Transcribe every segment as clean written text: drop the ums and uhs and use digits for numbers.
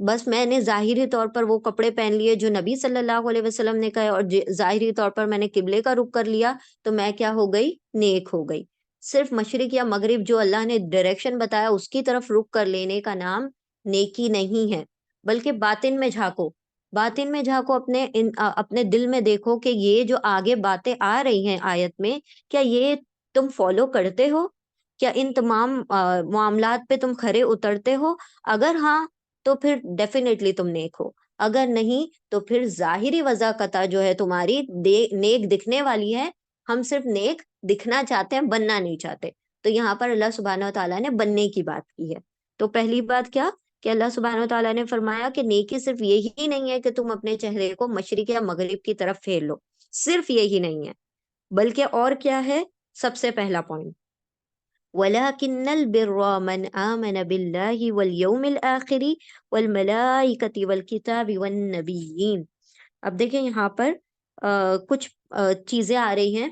بس میں نے ظاہری طور پر وہ کپڑے پہن لیے جو نبی صلی اللہ علیہ وسلم نے کہا اور ظاہری طور پر میں نے قبلے کا رخ کر لیا تو میں کیا ہو گئی؟ نیک ہو گئی۔ صرف مشرق یا مغرب جو اللہ نے ڈائریکشن بتایا اس کی طرف رخ کر لینے کا نام نیکی نہیں ہے، بلکہ باطن میں جھانکو، باطن میں جھانکو، اپنے دل میں دیکھو کہ یہ جو آگے باتیں آ رہی ہیں آیت میں، کیا یہ تم فالو کرتے ہو؟ کیا ان تمام معاملات پہ تم کھرے اترتے ہو؟ اگر ہاں تو پھر ڈیفینیٹلی تم نیک ہو، اگر نہیں تو پھر ظاہری وضاحت جو ہے تمہاری نیک دکھنے والی ہے، ہم صرف نیک دکھنا چاہتے ہیں، بننا نہیں چاہتے۔ تو یہاں پر اللہ سبحانہ و تعالیٰ نے بننے کی بات کی ہے۔ تو پہلی بات کیا کہ اللہ سبحانہ و تعالیٰ نے فرمایا کہ نیکی صرف یہی نہیں ہے کہ تم اپنے چہرے کو مشرق یا مغرب کی طرف پھیر لو، صرف یہی نہیں ہے، بلکہ اور کیا ہے؟ سب سے پہلا پوائنٹ، وَلَكِنَّ الْبِرَّ مَنْ آمَنَ بِاللَّهِ وَالْيَوْمِ الْآخِرِ وَالْمَلَائِكَةِ وَالْكِتَابِ وَالنَّبِيِّينَ۔ اب دیکھیں یہاں پر کچھ چیزیں آ رہی ہیں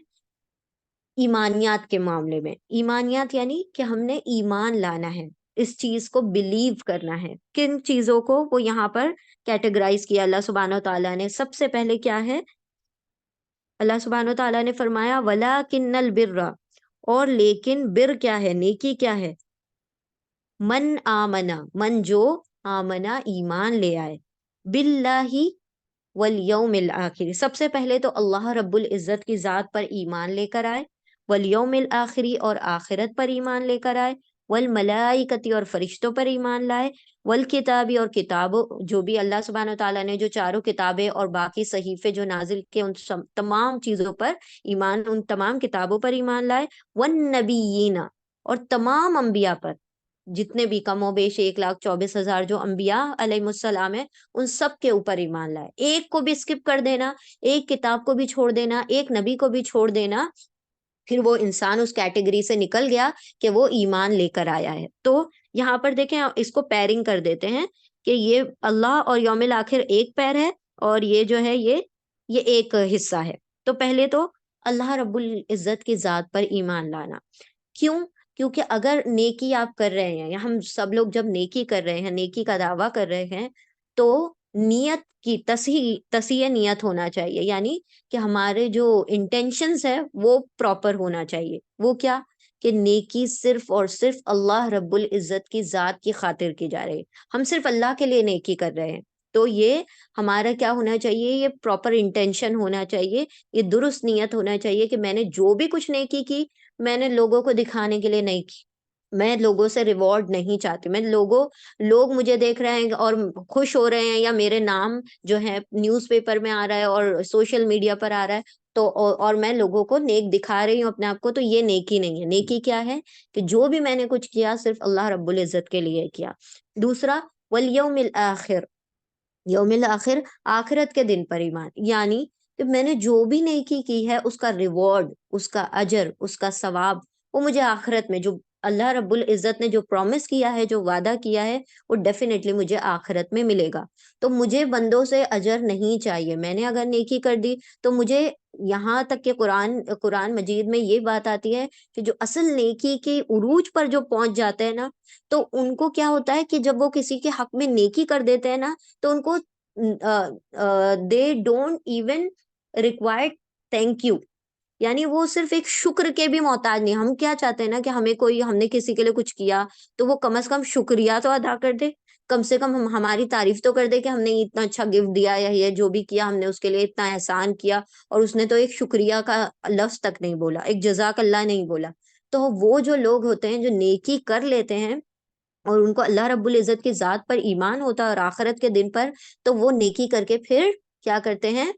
ایمانیات کے معاملے میں۔ ایمانیات یعنی کہ ہم نے ایمان لانا ہے، اس چیز کو بلیو کرنا ہے۔ کن چیزوں کو وہ یہاں پر کیٹیگرائز کیا اللہ سبحانہ و تعالیٰ نے؟ سب سے پہلے کیا ہے؟ اللہ سبحانہ و تعالیٰ نے فرمایا وَلَكِنَّ الْبِرَّ، اور لیکن بر کیا ہے؟ نیکی کیا ہے؟ من آمنا، من جو آمنا ایمان لے آئے، باللہ والیوم الآخر، سب سے پہلے تو اللہ رب العزت کی ذات پر ایمان لے کر آئے، والیوم الآخری اور آخرت پر ایمان لے کر آئے، والملائکتی اور فرشتوں پر ایمان لائے، والکتابی اور کتابوں، جو بھی اللہ سبحانہ و تعالیٰ نے جو چاروں کتابیں اور باقی صحیفے جو نازل کے ان تمام چیزوں پر ایمان، ان تمام کتابوں پر ایمان لائے، والنبیین اور تمام انبیاء پر، جتنے بھی کم و بیش 1,24,000 جو انبیاء علیہ السلام ہیں ان سب کے اوپر ایمان لائے۔ ایک کو بھی اسکپ کر دینا، ایک کتاب کو بھی چھوڑ دینا، ایک نبی کو بھی چھوڑ دینا، پھر وہ انسان اس کیٹیگری سے نکل گیا کہ وہ ایمان لے کر آیا ہے۔ تو یہاں پر دیکھیں اس کو پیرنگ کر دیتے ہیں کہ یہ اللہ اور یوم الآخر ایک پیر ہے اور یہ جو ہے یہ ایک حصہ ہے۔ تو پہلے تو اللہ رب العزت کی ذات پر ایمان لانا۔ کیوں؟ کیونکہ اگر نیکی آپ کر رہے ہیں، یا ہم سب لوگ جب نیکی کر رہے ہیں، نیکی کا دعویٰ کر رہے ہیں، تو نیت کی تصحیح نیت ہونا چاہیے، یعنی کہ ہمارے جو انٹینشنز ہے وہ پراپر ہونا چاہیے۔ وہ کیا؟ کہ نیکی صرف اور صرف اللہ رب العزت کی ذات کی خاطر کی جا رہی ہے، ہم صرف اللہ کے لیے نیکی کر رہے ہیں۔ تو یہ ہمارا کیا ہونا چاہیے؟ یہ پراپر انٹینشن ہونا چاہیے، یہ درست نیت ہونا چاہیے کہ میں نے جو بھی کچھ نیکی کی، میں نے لوگوں کو دکھانے کے لیے نہیں کی، میں لوگوں سے ریوارڈ نہیں چاہتی، میں لوگ مجھے دیکھ رہے ہیں اور خوش ہو رہے ہیں، یا میرے نام جو ہے نیوز پیپر میں آ رہا ہے اور سوشل میڈیا پر آ رہا ہے، تو اور میں لوگوں کو نیک دکھا رہی ہوں اپنے آپ کو، تو یہ نیکی نہیں ہے۔ نیکی کیا ہے؟ کہ جو بھی میں نے کچھ کیا صرف اللہ رب العزت کے لیے کیا۔ دوسرا، والیوم الآخر، یوم الآخر آخرت کے دن پر ایمان، یعنی کہ میں نے جو بھی نیکی کی ہے اس کا ریوارڈ، اس کا اجر، اس کا ثواب وہ مجھے آخرت میں، جو اللہ رب العزت نے جو پرومس کیا ہے، جو وعدہ کیا ہے، وہ ڈیفینیٹلی مجھے آخرت میں ملے گا۔ تو مجھے بندوں سے اجر نہیں چاہیے، میں نے اگر نیکی کر دی تو مجھے، یہاں تک کہ قرآن مجید میں یہ بات آتی ہے کہ جو اصل نیکی کے عروج پر جو پہنچ جاتے ہیں نا، تو ان کو کیا ہوتا ہے کہ جب وہ کسی کے حق میں نیکی کر دیتے ہیں نا، تو ان کو they don't even require thank you, یعنی وہ صرف ایک شکر کے بھی محتاج نہیں۔ ہم کیا چاہتے ہیں نا کہ ہم نے کسی کے لیے کچھ کیا تو وہ کم از کم شکریہ تو ادا کر دے، کم سے کم ہماری تعریف تو کر دے کہ ہم نے اتنا اچھا گفٹ دیا، یا یہ جو بھی کیا ہم نے اس کے لیے اتنا احسان کیا، اور اس نے تو ایک شکریہ کا لفظ تک نہیں بولا، ایک جزاک اللہ نہیں بولا۔ تو وہ جو لوگ ہوتے ہیں جو نیکی کر لیتے ہیں اور ان کو اللہ رب العزت کی ذات پر ایمان ہوتا ہے اور آخرت کے دن پر، تو وہ نیکی کر کے پھر کیا کرتے ہیں؟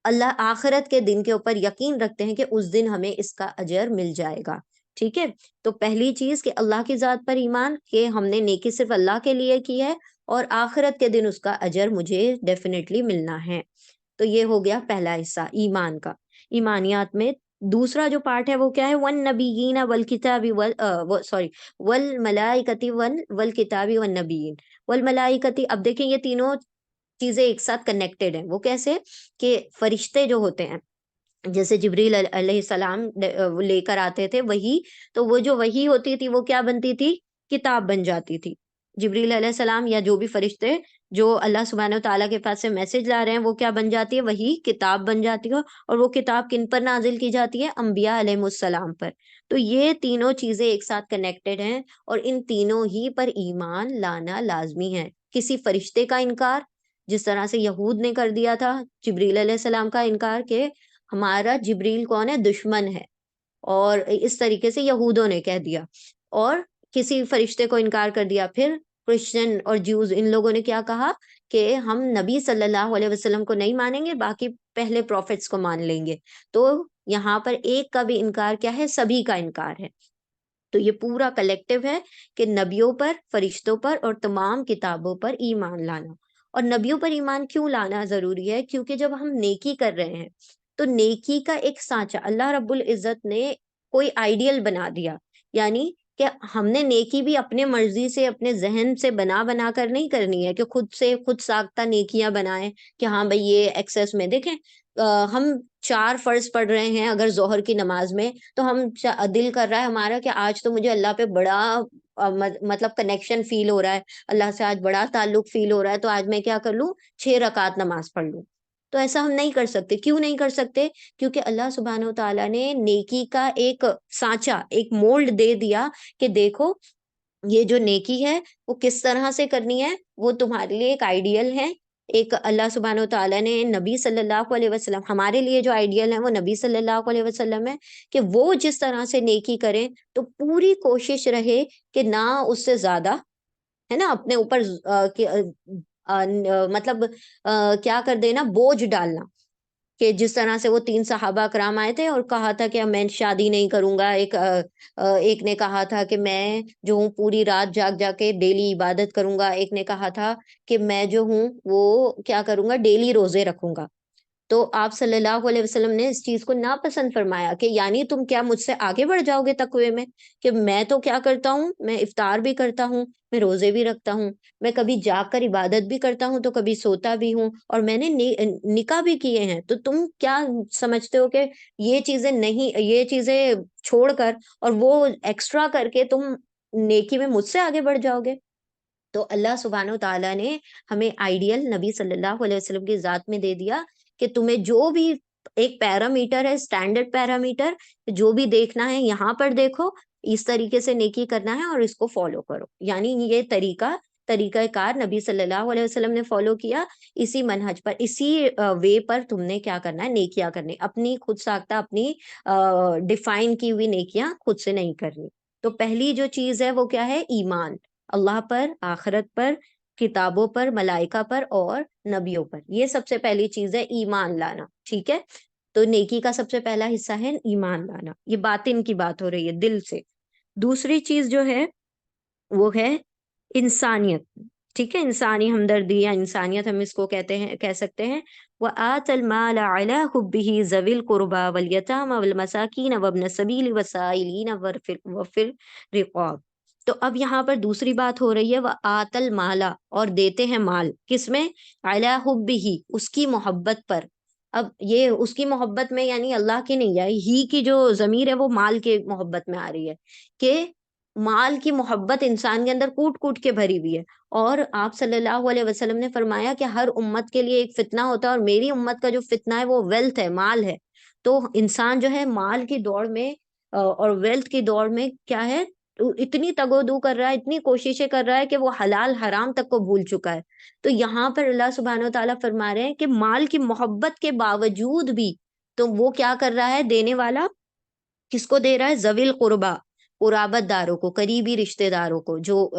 اللہ آخرت کے دن کے اوپر یقین رکھتے ہیں کہ اس دن ہمیں اس کا اجر مل جائے گا۔ ٹھیک ہے؟ تو پہلی چیز کہ اللہ کی ذات پر ایمان، کہ ہم نے نیکی صرف اللہ کے لیے کی ہے اور آخرت کے دن اس کا اجر مجھے ڈیفینیٹلی ملنا ہے۔ تو یہ ہو گیا پہلا حصہ ایمان کا۔ ایمانیات میں دوسرا جو پارٹ ہے وہ کیا ہے؟ والنبیین والکتاب والملائکتی والکتاب والنبیین والملائکتی۔ اب دیکھیں یہ تینوں چیزیں ایک ساتھ کنیکٹڈ ہیں۔ وہ کیسے؟ کہ فرشتے جو ہوتے ہیں، جیسے جبریل علیہ السلام لے کر آتے تھے وہی، تو وہ جو وہی ہوتی تھی وہ کیا بنتی تھی؟ کتاب بن جاتی تھی۔ جبریل علیہ السلام یا جو بھی فرشتے جو اللہ سبحانہ و تعالیٰ کے پاس سے میسج لا رہے ہیں وہ کیا بن جاتی ہے؟ وہی کتاب بن جاتی ہے، اور وہ کتاب کن پر نازل کی جاتی ہے؟ انبیاء علیہ السلام پر۔ تو یہ تینوں چیزیں ایک ساتھ کنیکٹڈ ہیں، اور ان تینوں ہی پر ایمان لانا لازمی ہے۔ کسی فرشتے کا انکار، جس طرح سے یہود نے کر دیا تھا جبریل علیہ السلام کا انکار کہ ہمارا جبریل کون ہے؟ دشمن ہے، اور اس طریقے سے یہودوں نے کہہ دیا، اور کسی فرشتے کو انکار کر دیا۔ پھر کرسچن اور جیوز ان لوگوں نے کیا کہا کہ ہم نبی صلی اللہ علیہ وسلم کو نہیں مانیں گے، باقی پہلے پروفٹس کو مان لیں گے۔ تو یہاں پر ایک کا بھی انکار کیا ہے؟ سبھی کا انکار ہے۔ تو یہ پورا کلیکٹیو ہے کہ نبیوں پر، فرشتوں پر اور تمام کتابوں پر ایمان لانا۔ اور نبیوں پر ایمان کیوں لانا ضروری ہے؟ کیونکہ جب ہم نیکی کر رہے ہیں تو نیکی کا ایک سانچہ اللہ رب العزت نے کوئی آئیڈیل بنا دیا، یعنی کہ ہم نے نیکی بھی اپنے مرضی سے، اپنے ذہن سے بنا بنا کر نہیں کرنی ہے کہ خود سے خود ساختہ نیکیاں بنائیں کہ ہاں بھئی یہ ایکسس میں دیکھیں۔ ہم 4 فرض پڑھ رہے ہیں اگر ظہر کی نماز میں، تو ہم دل کر رہا ہے ہمارا کہ آج تو مجھے اللہ پہ بڑا مطلب کنیکشن فیل ہو رہا ہے، اللہ سے آج بڑا تعلق فیل ہو رہا ہے، تو آج میں کیا کر لوں؟ 6 رکعت نماز پڑھ لوں۔ تو ایسا ہم نہیں کر سکتے۔ کیوں نہیں کر سکتے؟ کیونکہ اللہ سبحانہ و تعالیٰ نے نیکی کا ایک سانچہ، ایک مولڈ دے دیا کہ دیکھو یہ جو نیکی ہے وہ کس طرح سے کرنی ہے، وہ تمہارے لیے ایک آئیڈیل ہے۔ ایک اللہ سبحانہ و تعالیٰ نے نبی صلی اللہ علیہ وسلم، ہمارے لیے جو آئیڈیل ہے وہ نبی صلی اللہ علیہ وسلم ہے کہ وہ جس طرح سے نیکی کریں تو پوری کوشش رہے کہ نہ اس سے زیادہ، ہے نا، اپنے اوپر مطلب کیا کر دینا، بوجھ ڈالنا، کہ جس طرح سے وہ 3 صحابہ کرام آئے تھے اور کہا تھا کہ میں شادی نہیں کروں گا۔ ایک نے کہا تھا کہ میں جو ہوں پوری رات جاگ جا کے ڈیلی عبادت کروں گا، ایک نے کہا تھا کہ میں جو ہوں وہ کیا کروں گا، ڈیلی روزے رکھوں گا۔ تو آپ صلی اللہ علیہ وسلم نے اس چیز کو ناپسند فرمایا کہ یعنی تم کیا مجھ سے آگے بڑھ جاؤ گے تقوی میں؟ کہ میں تو کیا کرتا ہوں، میں افطار بھی کرتا ہوں، میں روزے بھی رکھتا ہوں، میں کبھی جاگ کر عبادت بھی کرتا ہوں تو کبھی سوتا بھی ہوں، اور میں نے نکاح بھی کیے ہیں۔ تو تم کیا سمجھتے ہو کہ یہ چیزیں نہیں، یہ چیزیں چھوڑ کر اور وہ ایکسٹرا کر کے تم نیکی میں مجھ سے آگے بڑھ جاؤ گے؟ تو اللہ سبحانہ و تعالیٰ نے ہمیں آئیڈیل نبی صلی اللہ علیہ وسلم کی ذات میں دے دیا کہ تمہیں جو بھی ایک پیرامیٹر ہے، اسٹینڈرڈ پیرامیٹر، جو بھی دیکھنا ہے یہاں پر دیکھو، اس طریقے سے نیکی کرنا ہے اور اس کو فالو کرو۔ یعنی یہ طریقہ کار نبی صلی اللہ علیہ وسلم نے فالو کیا، اسی منہج پر، اسی وے پر تم نے کیا کرنا ہے، نیکیاں کرنی، اپنی خود ساختہ، اپنی ڈیفائن کی ہوئی نیکیاں خود سے نہیں کرنی۔ تو پہلی جو چیز ہے وہ کیا ہے؟ ایمان، اللہ پر، آخرت پر، کتابوں پر، ملائکہ پر اور نبیوں پر۔ یہ سب سے پہلی چیز ہے ایمان لانا، ٹھیک ہے؟ تو نیکی کا سب سے پہلا حصہ ہے ایمان لانا، یہ باطن کی بات ہو رہی ہے، دل سے۔ دوسری چیز جو ہے وہ ہے انسانیت، ٹھیک ہے؟ انسانی ہمدردی یا انسانیت ہم اس کو کہتے ہیں، کہہ سکتے ہیں۔ وَآتَ الْمَالَ عَلَىٰ حُبِّهِ ذَوِي الْقُرْبَىٰ وَالْيَتَامَىٰ وَالْمَسَاكِينَ وَابْنَ السَّبِيلِ وَالسَّائِلِينَ وَفِي الرِّقَابِ۔ تو اب یہاں پر دوسری بات ہو رہی ہے، وَآتَ الْمَالَ، اور دیتے ہیں مال، کس میں؟ عَلَىٰ حُبِّهِ، اس کی محبت پر۔ اب یہ اس کی محبت میں یعنی اللہ کی نہیں ہے، ہی کی جو ضمیر ہے وہ مال کے محبت میں آ رہی ہے، کہ مال کی محبت انسان کے اندر کوٹ کوٹ کے بھری ہوئی ہے۔ اور آپ صلی اللہ علیہ وسلم نے فرمایا کہ ہر امت کے لیے ایک فتنہ ہوتا ہے، اور میری امت کا جو فتنہ ہے وہ ویلتھ ہے، مال ہے۔ تو انسان جو ہے مال کی دوڑ میں اور ویلتھ کی دوڑ میں کیا ہے، اتنی تگ و دو کر رہا ہے، اتنی کوششیں کر رہا ہے کہ وہ حلال حرام تک کو بھول چکا ہے۔ تو یہاں پر اللہ سبحانہ و تعالیٰ فرما رہے ہیں کہ مال کی محبت کے باوجود بھی تو وہ کیا کر رہا ہے دینے والا؟ کس کو دے رہا ہے؟ ذوی القربا، قرابت داروں کو، قریبی رشتہ داروں کو، جو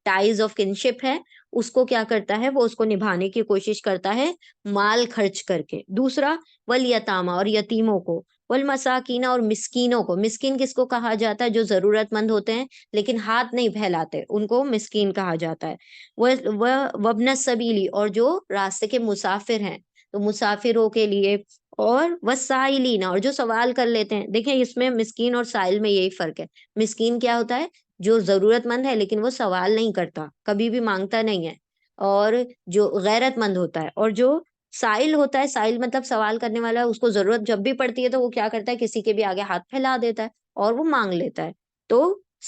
ٹائز آف کنشپ ہے، اس کو کیا کرتا ہے؟ وہ اس کو نبھانے کی کوشش کرتا ہے مال خرچ کر کے۔ دوسرا والیتامہ، اور یتیموں کو، والمساکین، اور مسکینوں کو۔ مسکین کس کو کہا جاتا ہے؟ جو ضرورت مند ہوتے ہیں لیکن ہاتھ نہیں پھیلاتے، ان کو مسکین کہا جاتا ہے۔ وابن السبیلی، اور جو راستے کے مسافر ہیں، تو مسافروں کے لیے، اور وسائلین، اور جو سوال کر لیتے ہیں۔ دیکھیں اس میں مسکین اور سائل میں یہی فرق ہے۔ مسکین کیا ہوتا ہے؟ جو ضرورت مند ہے لیکن وہ سوال نہیں کرتا، کبھی بھی مانگتا نہیں ہے، اور جو غیرت مند ہوتا ہے۔ اور جو سائل ہوتا ہے، سائل مطلب سوال کرنے والا، اس کو ضرورت جب بھی پڑتی ہے تو وہ کیا کرتا ہے؟ کسی کے بھی آگے ہاتھ پھیلا دیتا ہے اور وہ مانگ لیتا ہے۔ تو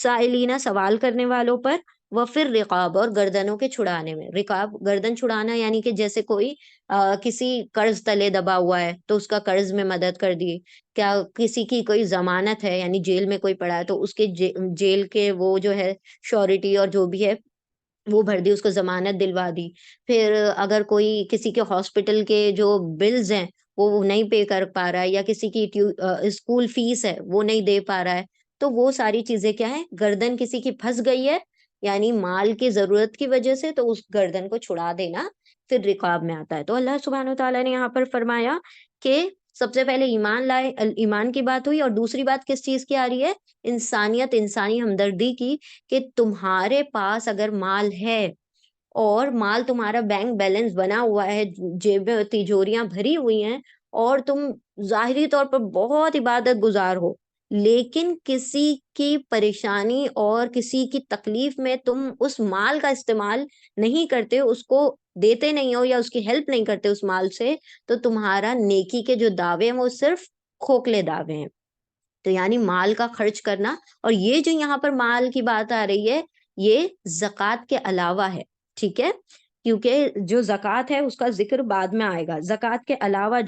سائلینہ، سوال کرنے والوں پر، وفر رقاب، اور گردنوں کے چھڑانے میں. رقاب گردن چھڑانا یعنی کہ جیسے کوئی کسی قرض تلے دبا ہوا ہے تو اس کا قرض میں مدد کر دی. کیا کسی کی کوئی ضمانت ہے یعنی جیل میں کوئی پڑا ہے تو اس کے جیل کے وہ جو ہے شورٹی اور جو بھی ہے وہ بھر دی، اس کو ضمانت دلوا دی. پھر اگر کوئی کسی کے ہاسپٹل کے جو بلز ہیں وہ نہیں پے کر پا رہا ہے، یا کسی کی اسکول فیس ہے وہ نہیں دے پا رہا ہے، تو وہ ساری چیزیں کیا ہے، گردن کسی کی پھنس گئی ہے یعنی مال کی ضرورت کی وجہ سے، تو اس گردن کو چھڑا دینا پھر رقاب میں آتا ہے. تو اللہ سبحانہ وتعالیٰ نے یہاں پر فرمایا کہ سب سے پہلے ایمان لائے، ایمان کی بات ہوئی، اور دوسری بات کس چیز کی آ رہی ہے؟ انسانیت، انسانی ہمدردی کی. کہ تمہارے پاس اگر مال ہے اور مال تمہارا بینک بیلنس بنا ہوا ہے، جیبیں تجوریاں بھری ہوئی ہیں، اور تم ظاہری طور پر بہت عبادت گزار ہو، لیکن کسی کی پریشانی اور کسی کی تکلیف میں تم اس مال کا استعمال نہیں کرتے، اس کو دیتے نہیں ہو یا اس کی ہیلپ نہیں کرتے اس مال سے، تو تمہارا نیکی کے جو دعوے ہیں وہ صرف کھوکھلے دعوے ہیں. تو یعنی مال کا خرچ کرنا. اور یہ جو یہاں پر مال کی بات آ رہی ہے یہ زکوٰۃ کے علاوہ ہے، ٹھیک ہے، کیونکہ جو زکوٰۃ ہے اس کا ذکر بعد میں آئے گا. زکوٰۃ کے علاوہ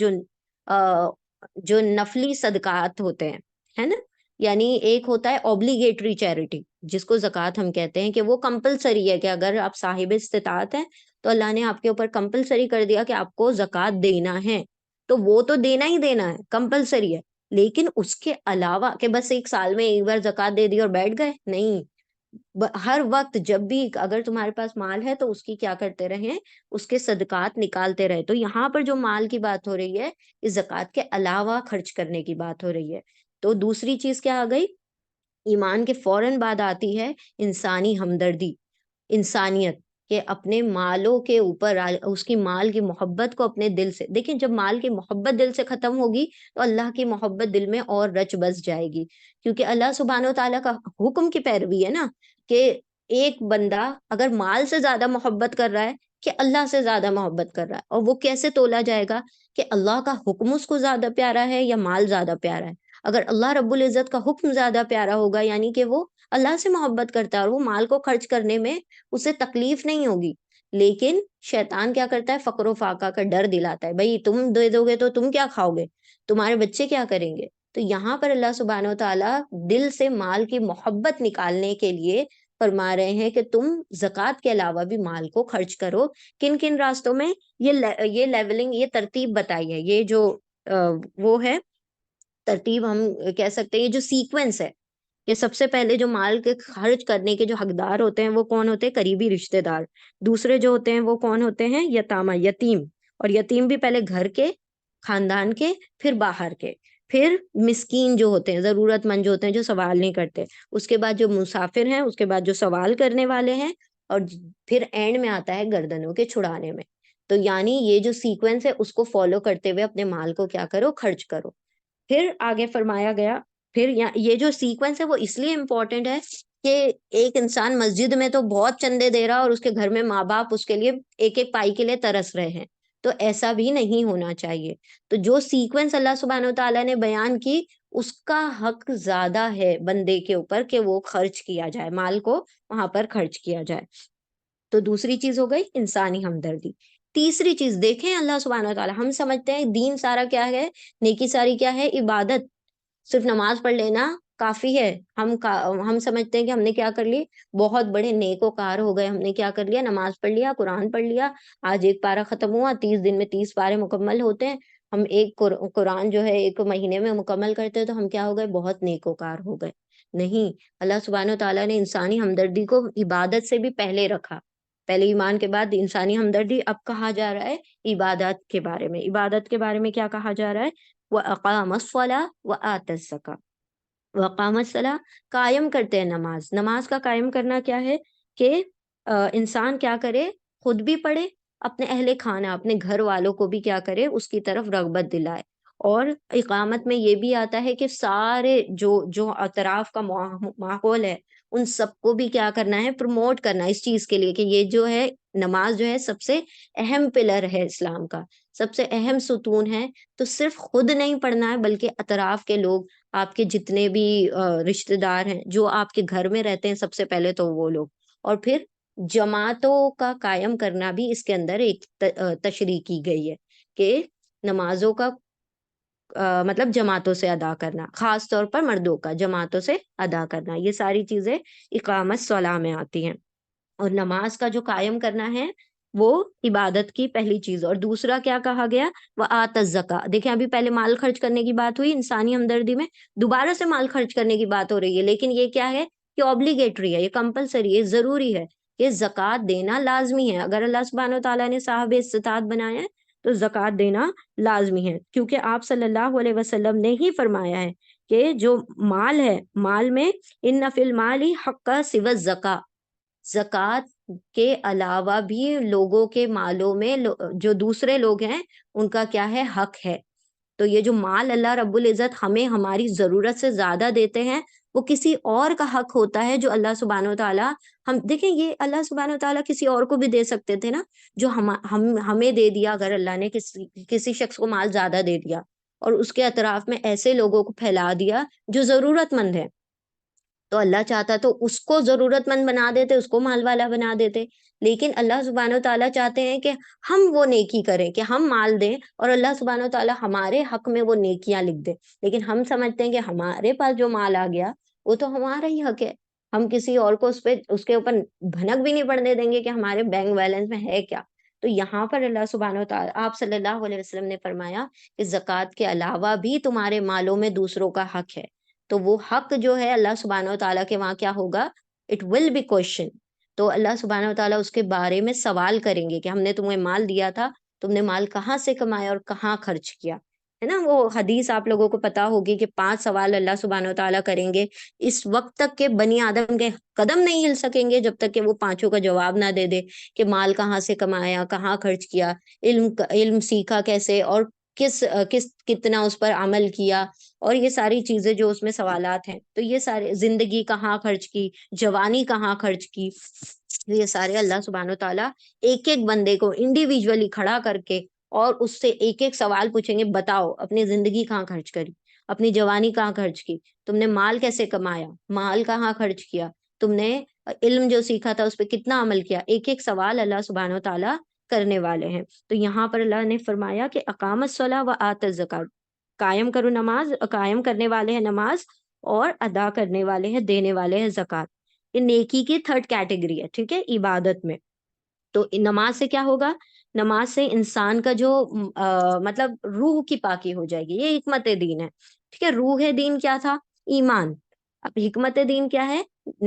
جو نفلی صدقات ہوتے ہیں، ہے نا، یعنی ایک ہوتا ہے اوبلیگیٹری چیریٹی جس کو زکوٰۃ ہم کہتے ہیں، کہ وہ کمپلسری ہے، کہ اگر آپ صاحب استطاعت ہیں تو اللہ نے آپ کے اوپر کمپلسری کر دیا کہ آپ کو زکوٰۃ دینا ہے، تو وہ تو دینا ہی دینا ہے، کمپلسری ہے. لیکن اس کے علاوہ کہ بس ایک سال میں ایک بار زکوٰۃ دے دی اور بیٹھ گئے، نہیں، ہر وقت جب بھی اگر تمہارے پاس مال ہے تو اس کی کیا کرتے رہیں، اس کے صدقات نکالتے رہے. تو یہاں پر جو مال کی بات ہو رہی ہے اس زکوٰۃ کے علاوہ خرچ کرنے کی بات ہو رہی ہے. تو دوسری چیز کیا آ گئی؟ ایمان کے فوراً بعد آتی ہے انسانی ہمدردی، انسانیت، کہ اپنے مالوں کے اوپر اس کی مال کی محبت کو اپنے دل سے دیکھیں. جب مال کی محبت دل سے ختم ہوگی تو اللہ کی محبت دل میں اور رچ بس جائے گی، کیونکہ اللہ سبحانہ و تعالیٰ کا حکم کی پیروی ہے نا، کہ ایک بندہ اگر مال سے زیادہ محبت کر رہا ہے کہ اللہ سے زیادہ محبت کر رہا ہے، اور وہ کیسے تولا جائے گا کہ اللہ کا حکم اس کو زیادہ پیارا ہے یا مال زیادہ پیارا ہے. اگر اللہ رب العزت کا حکم زیادہ پیارا ہوگا یعنی کہ وہ اللہ سے محبت کرتا ہے اور وہ مال کو خرچ کرنے میں اسے تکلیف نہیں ہوگی. لیکن شیطان کیا کرتا ہے؟ فقر و فاقہ کا ڈر دلاتا ہے، بھائی تم دے دو گے تو تم کیا کھاؤ گے، تمہارے بچے کیا کریں گے. تو یہاں پر اللہ سبحانہ و تعالیٰ دل سے مال کی محبت نکالنے کے لیے فرما رہے ہیں کہ تم زکوٰۃ کے علاوہ بھی مال کو خرچ کرو. کن کن راستوں میں؟ یہ لیولنگ، یہ ترتیب بتائی ہے، یہ جو وہ ہے ترتیب، ہم کہہ سکتے ہیں یہ جو سیکوینس ہے، کہ سب سے پہلے جو مال کے خرچ کرنے کے جو حقدار ہوتے ہیں وہ کون ہوتے ہیں؟ قریبی رشتہ دار. دوسرے جو ہوتے ہیں وہ کون ہوتے ہیں؟ یتامہ، یتیم. اور یتیم بھی پہلے گھر کے، خاندان کے، پھر باہر کے. پھر مسکین جو ہوتے ہیں، ضرورت مند جو ہوتے ہیں، جو سوال نہیں کرتے. اس کے بعد جو مسافر ہیں، اس کے بعد جو سوال کرنے والے ہیں، اور پھر اینڈ میں آتا ہے گردنوں کے چھڑانے میں. تو یعنی یہ جو سیکوینس ہے اس کو فالو کرتے ہوئے اپنے مال کو کیا کرو؟ خرچ کرو. پھر آگے فرمایا گیا، پھر یہ جو سیکوینس ہے وہ اس لیے امپورٹنٹ ہے کہ ایک انسان مسجد میں تو بہت چندے دے رہا اور اس کے گھر میں ماں باپ اس کے لیے ایک ایک پائی کے لیے ترس رہے ہیں، تو ایسا بھی نہیں ہونا چاہیے. تو جو سیکوینس اللہ سبحانہ و تعالیٰ نے بیان کی اس کا حق زیادہ ہے بندے کے اوپر کہ وہ خرچ کیا جائے، مال کو وہاں پر خرچ کیا جائے. تو دوسری چیز ہو گئی انسانی ہمدردی. تیسری چیز دیکھیں اللہ سبحانہ و تعالیٰ، ہم سمجھتے ہیں دین سارا کیا ہے، نیکی ساری کیا ہے؟ عبادت، صرف نماز پڑھ لینا کافی ہے. ہم سمجھتے ہیں کہ ہم نے کیا کر لی، بہت بڑے نیک وکار ہو گئے، ہم نے کیا کر لیا، نماز پڑھ لیا، قرآن پڑھ لیا، آج ایک پارہ ختم ہوا، 30 دن میں 30 پارے مکمل ہوتے ہیں، ہم ایک قرآن جو ہے ایک مہینے میں مکمل کرتے ہیں، تو ہم کیا ہو گئے؟ بہت نیک وکار ہو گئے. نہیں، اللہ سبحانہ و تعالیٰ نے انسانی ہمدردی کو عبادت سے بھی پہلے رکھا. پہلے ایمان کے بعد انسانی ہمدردی، اب کہا جا رہا ہے عبادات کے بارے میں. عبادت کے بارے میں کیا کہا جا رہا ہے؟ وَأَقَامَ الصَّلَاةَ وَآتَى الزَّكَاةَ. وَأَقَامَ الصَّلَاةَ، قائم کرتے ہیں نماز. نماز کا قائم کرنا کیا ہے؟ کہ انسان کیا کرے؟ خود بھی پڑھے، اپنے اہل خانہ، اپنے گھر والوں کو بھی کیا کرے؟ اس کی طرف رغبت دلائے. اور اقامت میں یہ بھی آتا ہے کہ سارے جو اطراف کا ماحول ہے ان سب کو بھی کیا کرنا ہے؟ پروموٹ کرنا اس چیز کے لیے کہ یہ جو ہے نماز جو ہے سب سے اہم پلر ہے اسلام کا، سب سے اہم ستون ہے. تو صرف خود نہیں پڑھنا ہے بلکہ اطراف کے لوگ، آپ کے جتنے بھی رشتہ دار ہیں جو آپ کے گھر میں رہتے ہیں، سب سے پہلے تو وہ لوگ، اور پھر جماعتوں کا قائم کرنا بھی اس کے اندر ایک تشریح کی گئی ہے کہ نمازوں کا مطلب جماعتوں سے ادا کرنا، خاص طور پر مردوں کا جماعتوں سے ادا کرنا، یہ ساری چیزیں اقامت صلاح میں آتی ہیں۔ اور نماز کا جو قائم کرنا ہے وہ عبادت کی پہلی چیز، اور دوسرا کیا کہا گیا، وہ آت الزکا۔ دیکھیں ابھی پہلے مال خرچ کرنے کی بات ہوئی انسانی ہمدردی میں، دوبارہ سے مال خرچ کرنے کی بات ہو رہی ہے، لیکن یہ کیا ہے کہ اوبلیگیٹری ہے، یہ کمپلسری ہے، ضروری ہے کہ زکوٰۃ دینا لازمی ہے۔ اگر اللہ سبحانہ و تعالیٰ نے صاحب استطاعت بنایا ہے تو زکوٰۃ دینا لازمی ہے، کیونکہ آپ صلی اللہ علیہ وسلم نے ہی فرمایا ہے کہ جو مال ہے، مال میں ان فی المال حق سوى الزکا، زکوٰۃ کے علاوہ بھی لوگوں کے مالوں میں جو دوسرے لوگ ہیں ان کا کیا ہے، حق ہے۔ تو یہ جو مال اللہ رب العزت ہمیں ہماری ضرورت سے زیادہ دیتے ہیں، وہ کسی اور کا حق ہوتا ہے جو اللہ سبحانہ و تعالیٰ، ہم دیکھیں یہ اللہ سبحانہ و تعالیٰ کسی اور کو بھی دے سکتے تھے نا، جو ہمیں دے دیا، اگر اللہ نے کسی شخص کو مال زیادہ دے دیا اور اس کے اطراف میں ایسے لوگوں کو پھیلا دیا جو ضرورت مند ہے، تو اللہ چاہتا تو اس کو ضرورت مند بنا دیتے، اس کو مال والا بنا دیتے، لیکن اللہ سبحانہ و تعالیٰ چاہتے ہیں کہ ہم وہ نیکی کریں، کہ ہم مال دیں اور اللہ سبحانہ و تعالیٰ ہمارے حق میں وہ نیکیاں لکھ دے۔ لیکن ہم سمجھتے ہیں کہ ہمارے پاس جو مال آ گیا وہ تو ہمارا ہی حق ہے، ہم کسی اور کو اس کے اوپر بھنک بھی نہیں پڑنے دیں گے کہ ہمارے بینک بیلنس میں ہے کیا۔ تو یہاں پر اللہ سبحانہ و تعالیٰ، آپ صلی اللہ علیہ وسلم نے فرمایا کہ زکوٰۃ کے علاوہ بھی تمہارے مالوں میں دوسروں کا حق ہے، تو وہ حق جو ہے اللہ سبحانہ و تعالیٰ کے وہاں کیا ہوگا، اٹ ول بی کوشچن۔ تو اللہ سبحانہ و تعالیٰ اس کے بارے میں سوال کریں گے کہ ہم نے تمہیں مال دیا تھا، تم نے مال کہاں سے کمایا اور کہاں خرچ کیا، ہے نا۔ وہ حدیث آپ لوگوں کو پتا ہوگی کہ 5 سوال اللہ سبحانہ و تعالیٰ کریں گے، اس وقت تک کہ بنی آدم کے قدم نہیں ہل سکیں گے جب تک کہ وہ پانچوں کا جواب نہ دے دے کہ مال کہاں سے کمایا، کہاں خرچ کیا، علم سیکھا کیسے، اور کتنا اس پر عمل کیا، اور یہ ساری چیزیں جو اس میں سوالات ہیں، تو یہ سارے، زندگی کہاں خرچ کی، جوانی کہاں خرچ کی، یہ سارے اللہ سبحانہ و تعالیٰ ایک ایک بندے کو انڈیویجولی کھڑا کر کے اور اس سے ایک ایک سوال پوچھیں گے، بتاؤ اپنی زندگی کہاں خرچ کری، اپنی جوانی کہاں خرچ کی، تم نے مال کیسے کمایا، مال کہاں خرچ کیا، تم نے علم جو سیکھا تھا اس پہ کتنا عمل کیا، ایک ایک سوال اللہ سبحانہ و تعالیٰ کرنے والے ہیں۔ تو یہاں پر اللہ نے فرمایا کہ اقام الصلاۃ و آت الزکات، قائم کرو نماز، قائم کرنے والے ہیں نماز، اور ادا کرنے والے ہیں، دینے والے ہیں زکوٰۃ۔ یہ نیکی کی 3rd کیٹیگری ہے، ٹھیک ہے، عبادت میں۔ تو نماز سے کیا ہوگا، نماز سے انسان کا جو مطلب روح کی پاکی ہو جائے گی، یہ حکمت دین ہے، ٹھیک ہے۔ روح دین کیا تھا، ایمان، اب حکمت دین کیا ہے،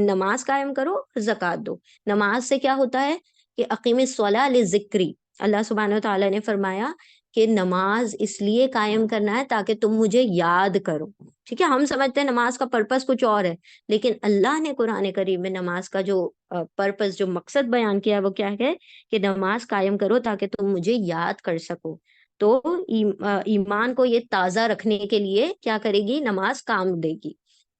نماز قائم کرو، زکوٰۃ دو۔ نماز سے کیا ہوتا ہے کہ اقیم الصلاۃ لذکری، اللہ سبحانہ و تعالیٰ نے فرمایا کہ نماز اس لیے قائم کرنا ہے تاکہ تم مجھے یاد کرو، ٹھیک ہے۔ ہم سمجھتے ہیں نماز کا پرپس کچھ اور ہے، لیکن اللہ نے قرآن کریم میں نماز کا جو پرپس، جو مقصد بیان کیا ہے وہ کیا ہے کہ نماز قائم کرو تاکہ تم مجھے یاد کر سکو۔ تو ایمان کو یہ تازہ رکھنے کے لیے کیا کرے گی، نماز کام دے گی۔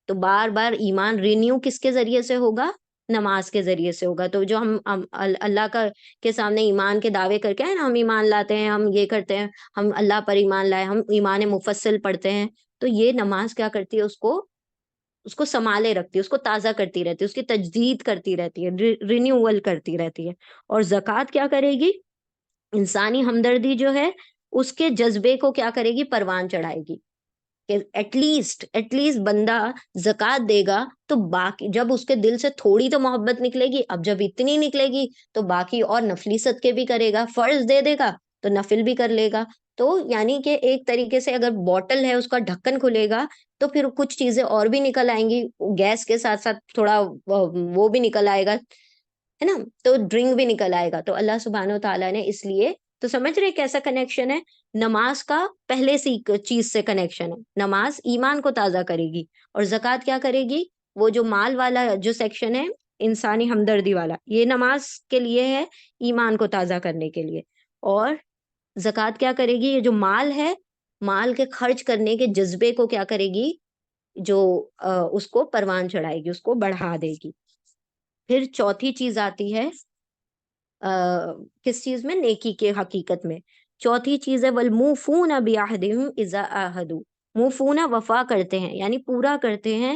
تو بار بار ایمان رینیو کس کے ذریعے سے ہوگا، نماز کے ذریعے سے ہوگا۔ تو جو ہم اللہ کا کے سامنے ایمان کے دعوے کر کے ہیں نا، ہم ایمان لاتے ہیں، ہم یہ کرتے ہیں، ہم اللہ پر ایمان لائے، ہم ایمان مفصل پڑھتے ہیں، تو یہ نماز کیا کرتی ہے، اس کو سنبھالے رکھتی ہے، اس کو تازہ کرتی رہتی ہے، اس کی تجدید کرتی رہتی ہے، رینیول کرتی رہتی ہے۔ اور زکوٰۃ کیا کرے گی، انسانی ہمدردی جو ہے اس کے جذبے کو کیا کرے گی، پروان چڑھائے گی، کہ ایٹ لیسٹ بندہ زکوٰۃ دے گا تو باقی، جب اس کے دل سے تھوڑی تو محبت نکلے گی، اب جب اتنی نکلے گی تو باقی اور نفلی صدقے بھی کرے گا، فرض دے دے گا تو نفل بھی کر لے گا۔ تو یعنی کہ ایک طریقے سے اگر بوٹل ہے اس کا ڈھکن کھلے گا تو پھر کچھ چیزیں اور بھی نکل آئیں گی، گیس کے ساتھ ساتھ تھوڑا وہ بھی نکل آئے گا، ہے نا، تو ڈرنک بھی نکل آئے گا۔ تو اللہ سبحانہ و تعالیٰ نے اس لیے، تو سمجھ رہے کیسا کنیکشن ہے، نماز کا پہلے سی چیز سے کنیکشن ہے، نماز ایمان کو تازہ کرے گی، اور زکوٰۃ کیا کرے گی، وہ جو مال والا جو سیکشن ہے انسانی ہمدردی والا، یہ نماز کے لیے ہے، ایمان کو تازہ کرنے کے لیے، اور زکوٰۃ کیا کرے گی، یہ جو مال ہے، مال کے خرچ کرنے کے جذبے کو کیا کرے گی، جو اس کو پروان چڑھائے گی، اس کو بڑھا دے گی۔ پھر چوتھی چیز آتی ہے کس چیز میں، نیکی کے حقیقت میں۔ چوتھی چیز ہے وَالْمُوفُونَ بِعَهْدِهِمْ إِذَا عَاهَدُوا، موفون وفا کرتے ہیں، یعنی پورا کرتے ہیں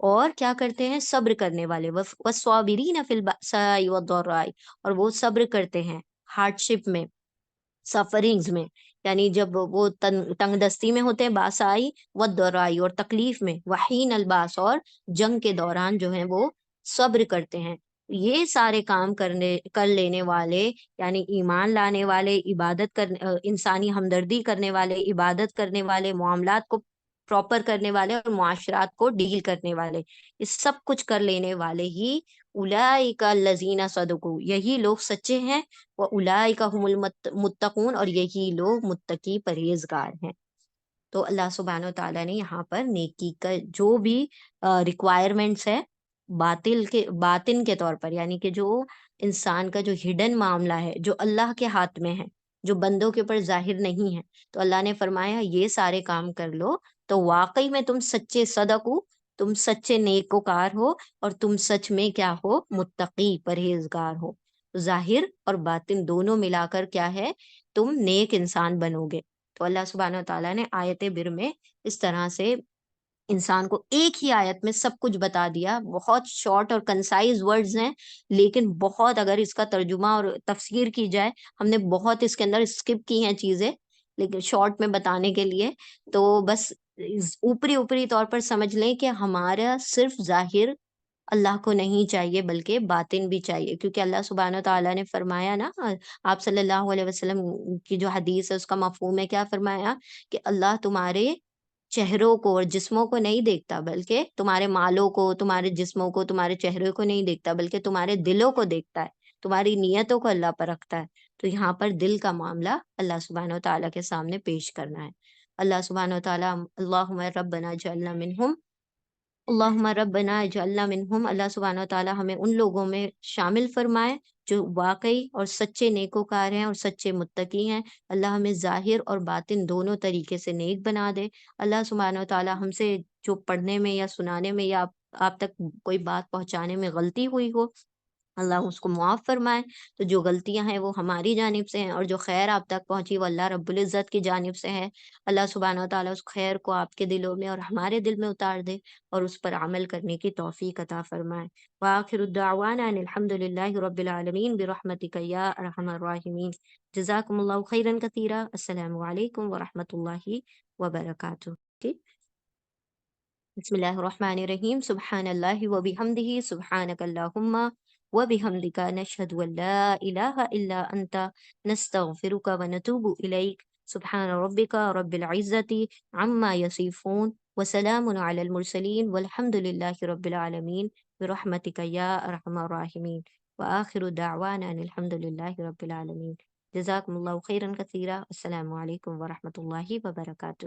اور کیا کرتے ہیں؟ صبر کرنے والے، والصابرین فی البأساء والضراء، اور وہ صبر کرتے ہیں ہارڈ شپ میں، سفرنگز میں، یعنی جب وہ تنگ دستی میں ہوتے ہیں، باسائی والضراء، اور تکلیف میں، وحین الباس، اور جنگ کے دوران جو ہیں وہ صبر کرتے ہیں۔ یہ سارے کام کر لینے والے، یعنی ایمان لانے والے، عبادت کرنے، انسانی ہمدردی کرنے والے، عبادت کرنے والے، معاملات کو پراپر کرنے والے، اور معاشرات کو ڈیل کرنے والے، یہ سب کچھ کر لینے والے ہی اولئک الذین صدقوا، یہی لوگ سچے ہیں، وہ اولئک هم المتقون، اور یہی لوگ متقی پرہیزگار ہیں۔ تو اللہ سبحانہ و تعالیٰ نے یہاں پر نیکی کا جو بھی ریکوائرمنٹس ہے، باطن کے طور پر، یعنی کہ جو انسان کا جو ہڈن معاملہ ہے، جو اللہ کے ہاتھ میں ہے، جو بندوں کے اوپر ظاہر نہیں ہے، تو اللہ نے فرمایا یہ سارے کام کر لو تو واقعی میں تم سچے صدق ہو، تم سچے نیکوکار ہو، اور تم سچ میں کیا ہو؟ متقی پرہیزگار ہو۔ ظاہر اور باطن دونوں ملا کر کیا ہے؟ تم نیک انسان بنو گے۔ تو اللہ سبحانہ و تعالیٰ نے آیت بر میں اس طرح سے انسان کو ایک ہی آیت میں سب کچھ بتا دیا، بہت شارٹ اور کنسائز ورڈز ہیں، لیکن بہت، اگر اس کا ترجمہ اور تفسیر کی جائے، ہم نے بہت اس کے اندر اسکپ کی ہیں چیزیں، لیکن شارٹ میں بتانے کے لیے تو بس اوپری اوپری طور پر سمجھ لیں کہ ہمارا صرف ظاہر اللہ کو نہیں چاہیے بلکہ باطن بھی چاہیے، کیونکہ اللہ سبحانہ و تعالیٰ نے فرمایا نا، آپ صلی اللہ علیہ وسلم کی جو حدیث ہے اس کا مفہوم ہے، کیا فرمایا؟ کہ اللہ تمہارے چہروں کو اور جسموں کو نہیں دیکھتا، بلکہ تمہارے مالوں کو، تمہارے جسموں کو، تمہارے چہرے کو نہیں دیکھتا، بلکہ تمہارے دلوں کو دیکھتا ہے، تمہاری نیتوں کو اللہ پرکھتا ہے۔ تو یہاں پر دل کا معاملہ اللہ سبحانہ و تعالیٰ کے سامنے پیش کرنا ہے۔ اللہ سبحانہ و تعالیٰ، اللہم ربنا اجعلنا منہم، اللہم ربنا اجعلنا منہم، اللہ سبحانہ و تعالیٰ ہمیں ان لوگوں میں شامل فرمائے جو واقعی اور سچے نیکوکار ہیں اور سچے متقی ہیں۔ اللہ ہمیں ظاہر اور باطن دونوں طریقے سے نیک بنا دے۔ اللہ سبحانہ و تعالیٰ ہم سے جو پڑھنے میں یا سنانے میں یا آپ تک کوئی بات پہنچانے میں غلطی ہوئی ہو، اللہ اس کو معاف فرمائے۔ تو جو غلطیاں ہیں وہ ہماری جانب سے ہیں، اور جو خیر آپ تک پہنچی وہ اللہ رب العزت کی جانب سے ہے۔ اللہ سبحانہ و تعالیٰ اس خیر کو آپ کے دلوں میں اور ہمارے دل میں اتار دے، اور اس پر عمل کرنے کی توفیق عطا فرمائے۔ وآخر الدعوانا ان الحمد للہ رب العالمین برحمتک یا ارحم الراحمین۔ جزاکم اللہ خیرا کثیرا۔ السلام علیکم ورحمۃ اللہ وبرکاتہ۔ ٹھیک، بسم اللہ الرحمن الرحیم، سبحان اللہ وبحمدہ، سبحانک اللہم وبحمدک، نشہد ان لا الہ الا انت، نستغفرک ونتوب الیک۔ سبحان ربک رب العزت عما یصفون، وسلام علی المرسلین، والحمد للہ رب العالمین برحمتک یا ارحم الراحمین۔ وآخر دعوانا ان الحمد للہ رب العالمین۔ جزاکم اللہ خیرا کثیرا۔ السلام علیکم ورحمۃ اللہ وبرکاتہ۔